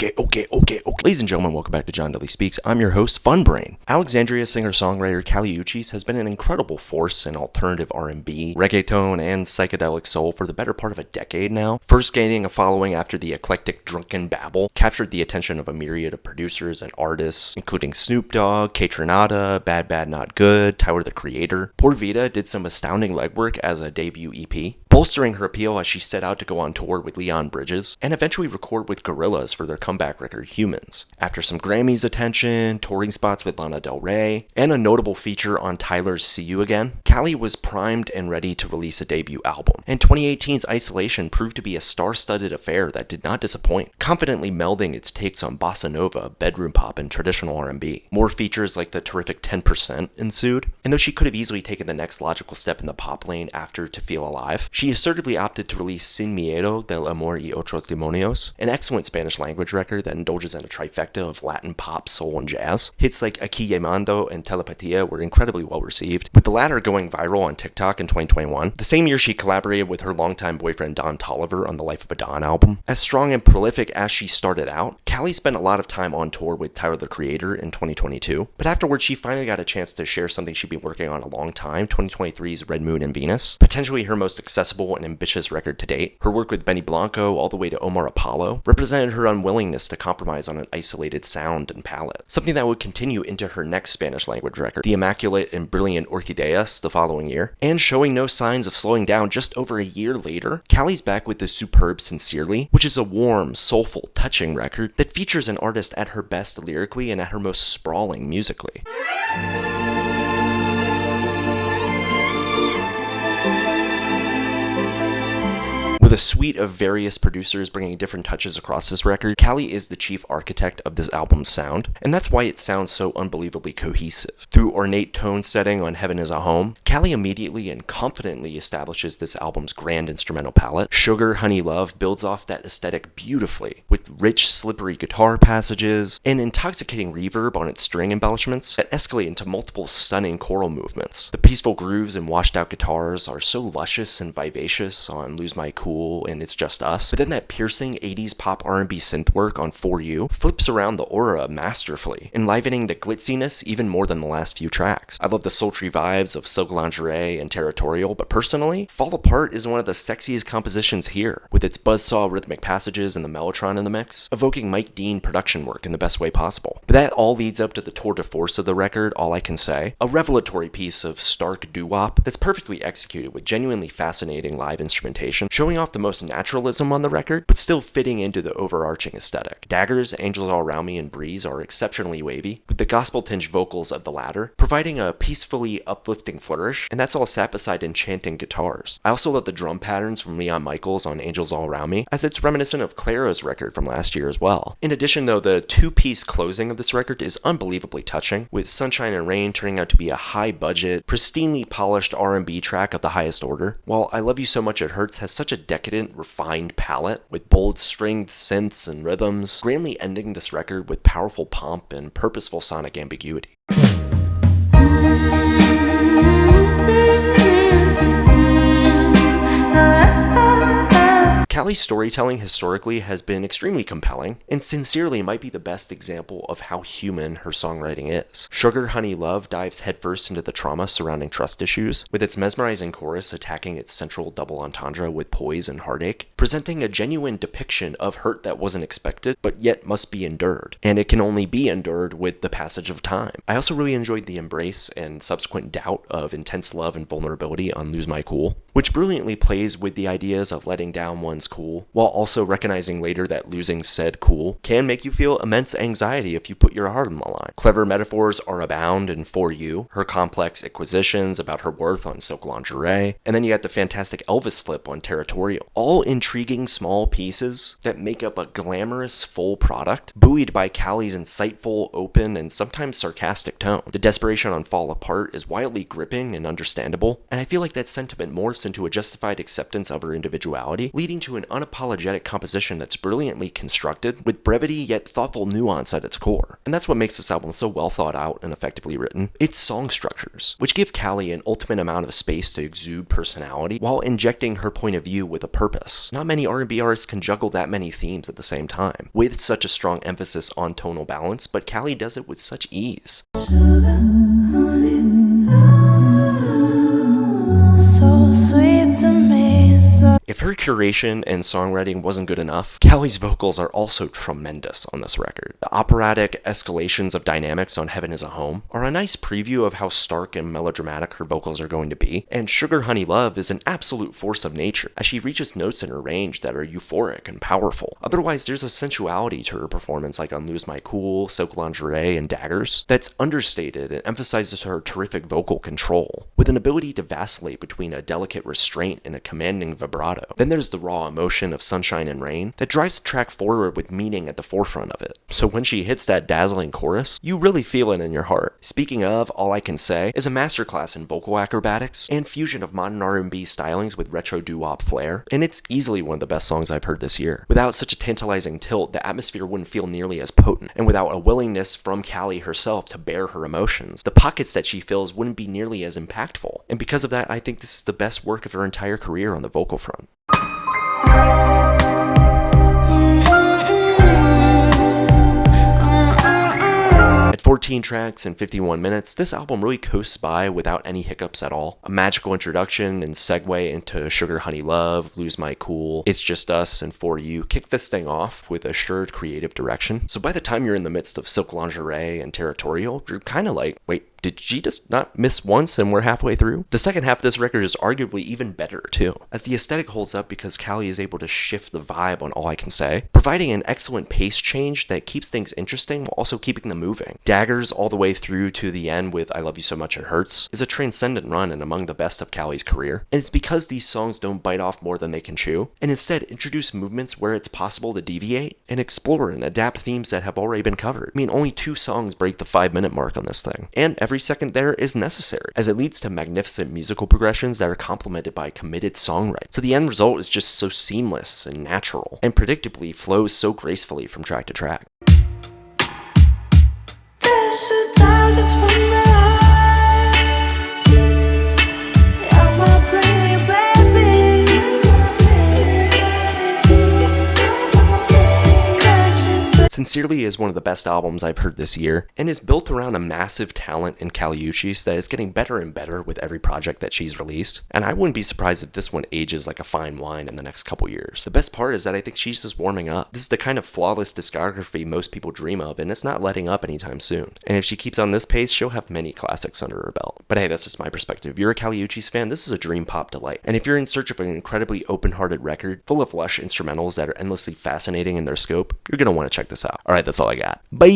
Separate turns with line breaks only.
Okay. Ladies and gentlemen, welcome back to John Dudley Speaks. I'm your host, Funbrain. Alexandria singer-songwriter Kali Uchis has been an incredible force in alternative R&B, reggaeton, and psychedelic soul for the better part of a decade now. First gaining a following after the eclectic Drunken Babble captured the attention of a myriad of producers and artists, including Snoop Dogg, Kaytranada, Bad Bad Not Good, Tyler the Creator. Por Vida did some astounding legwork as a debut EP, bolstering her appeal as she set out to go on tour with Leon Bridges, and eventually record with Gorillaz for their comeback record, Humans. After some Grammys attention, touring spots with Lana Del Rey, and a notable feature on Tyler's See You Again, Kali was primed and ready to release a debut album, and 2018's Isolation proved to be a star-studded affair that did not disappoint, confidently melding its takes on bossa nova, bedroom pop, and traditional R&B. More features like the terrific 10% ensued, and though she could have easily taken the next logical step in the pop lane after To Feel Alive, she assertively opted to release Sin Miedo del Amor y Otros Demonios, an excellent Spanish language record that indulges in a trifecta of Latin pop, soul, and jazz. Hits like Aquí Llamando and Telepatia were incredibly well received, with the latter going viral on TikTok in 2021. The same year she collaborated with her longtime boyfriend Don Toliver on the Life of a Don album. As strong and prolific as she started out, Kali spent a lot of time on tour with Tyler the Creator in 2022, but afterwards she finally got a chance to share something she'd been working on a long time, 2023's Red Moon and Venus, potentially her most accessible and ambitious record to date. Her work with Benny Blanco all the way to Omar Apollo represented her unwillingness to compromise on an isolated sound and palette, something that would continue into her next Spanish language record, The Immaculate and Brilliant Orchideas, the following year. And showing no signs of slowing down just over a year later, Kali's back with the superb Sincerely, which is a warm, soulful, touching record that features an artist at her best lyrically and at her most sprawling musically. With a suite of various producers bringing different touches across this record, Kali is the chief architect of this album's sound, and that's why it sounds so unbelievably cohesive. Through ornate tone setting on Heaven is a Home, Kali immediately and confidently establishes this album's grand instrumental palette. Sugar, Honey, Love builds off that aesthetic beautifully, with rich, slippery guitar passages, and intoxicating reverb on its string embellishments that escalate into multiple stunning choral movements. The peaceful grooves and washed-out guitars are so luscious and vivacious on Lose My Cool and It's Just Us, but then that piercing 80s pop R&B synth work on For You flips around the aura masterfully, enlivening the glitziness even more than the last few tracks. I love the sultry vibes of Silk Lingerie and Territorial, but personally, Fall Apart is one of the sexiest compositions here, with its buzzsaw rhythmic passages and the mellotron in the mix, evoking Mike Dean production work in the best way possible. But that all leads up to the tour de force of the record, All I Can Say, a revelatory piece of stark doo-wop that's perfectly executed with genuinely fascinating live instrumentation, showing off the most naturalism on the record, but still fitting into the overarching aesthetic. Daggers, Angels All Around Me, and Breeze are exceptionally wavy, with the gospel-tinged vocals of the latter providing a peacefully uplifting flourish, and that's all sat beside enchanting guitars. I also love the drum patterns from Leon Michaels on Angels All Around Me, as it's reminiscent of Clara's record from last year as well. In addition though, the two-piece closing of this record is unbelievably touching, with Sunshine and Rain turning out to be a high-budget, pristinely polished R&B track of the highest order, while I Love You So Much It Hurts has such a decadent, refined palette, with bold stringed synths and rhythms, grandly ending this record with powerful pomp and purposeful sonic ambiguity. Kali's storytelling historically has been extremely compelling, and Sincerely might be the best example of how human her songwriting is. Sugar, Honey, Love dives headfirst into the trauma surrounding trust issues, with its mesmerizing chorus attacking its central double entendre with poise and heartache, presenting a genuine depiction of hurt that wasn't expected, but yet must be endured, and it can only be endured with the passage of time. I also really enjoyed the embrace and subsequent doubt of intense love and vulnerability on Lose My Cool, which brilliantly plays with the ideas of letting down one's cool, while also recognizing later that losing said cool can make you feel immense anxiety if you put your heart on the line. Clever metaphors are abound in For You, her complex acquisitions about her worth on Silk Lingerie, and then you got the fantastic Elvis flip on Territorial. All intriguing small pieces that make up a glamorous full product, buoyed by Kali's insightful, open, and sometimes sarcastic tone. The desperation on Fall Apart is wildly gripping and understandable, and I feel like that sentiment morphs into a justified acceptance of her individuality, leading to an unapologetic composition that's brilliantly constructed, with brevity yet thoughtful nuance at its core. And that's what makes this album so well thought out and effectively written. Its song structures, which give Callie an ultimate amount of space to exude personality while injecting her point of view with a purpose. Not many R&B artists can juggle that many themes at the same time, with such a strong emphasis on tonal balance, but Callie does it with such ease.
So sweet to me, so
If her curation and songwriting wasn't good enough, Callie's vocals are also tremendous on this record. The operatic escalations of dynamics on Heaven is a Home are a nice preview of how stark and melodramatic her vocals are going to be, and Sugar Honey Love is an absolute force of nature as she reaches notes in her range that are euphoric and powerful. Otherwise, there's a sensuality to her performance like on Lose My Cool, Silk Lingerie, and Daggers that's understated and emphasizes her terrific vocal control, with an ability to vacillate between a delicate restraint and a commanding vibrato. Then there's the raw emotion of Sunshine and Rain that drives the track forward with meaning at the forefront of it. So when she hits that dazzling chorus, you really feel it in your heart. Speaking of, All I Can Say is a masterclass in vocal acrobatics and fusion of modern R&B stylings with retro doo-wop flair, and it's easily one of the best songs I've heard this year. Without such a tantalizing tilt, the atmosphere wouldn't feel nearly as potent, and without a willingness from Callie herself to bear her emotions, the pockets that she fills wouldn't be nearly as impactful. And because of that, I think this is the best work of her entire career on the vocal front. At 14 tracks and 51 minutes, this album really coasts by without any hiccups at all. A magical introduction and segue into Sugar Honey Love, Lose My Cool, It's Just Us, and For You kick this thing off with assured creative direction. So by the time you're in the midst of Silk Lingerie and Territorial, you're kind of like, wait, did she just not miss once and we're halfway through? The second half of this record is arguably even better too, as the aesthetic holds up because Callie is able to shift the vibe on All I Can Say, providing an excellent pace change that keeps things interesting while also keeping them moving. Daggers all the way through to the end with I Love You So Much It Hurts is a transcendent run and among the best of Callie's career, and it's because these songs don't bite off more than they can chew, and instead introduce movements where it's possible to deviate and explore and adapt themes that have already been covered. I mean, only 2 songs break the 5-minute mark on this thing, and every second there is necessary, as it leads to magnificent musical progressions that are complemented by committed songwriting. So the end result is just so seamless and natural, and predictably flows so gracefully from track to track.
Dash your targets from the eyes. You're my pretty baby.
Sincerely is one of the best albums I've heard this year, and is built around a massive talent in Callie Uchis that is getting better and better with every project that she's released, and I wouldn't be surprised if this one ages like a fine wine in the next couple years. The best part is that I think she's just warming up. This is the kind of flawless discography most people dream of, and it's not letting up anytime soon. And if she keeps on this pace, she'll have many classics under her belt. But hey, that's just my perspective. If you're a Callie Uchis fan, this is a dream pop delight. And if you're in search of an incredibly open-hearted record, full of lush instrumentals that are endlessly fascinating in their scope, you're gonna want to check this out. Alright, that's all I got. Bye!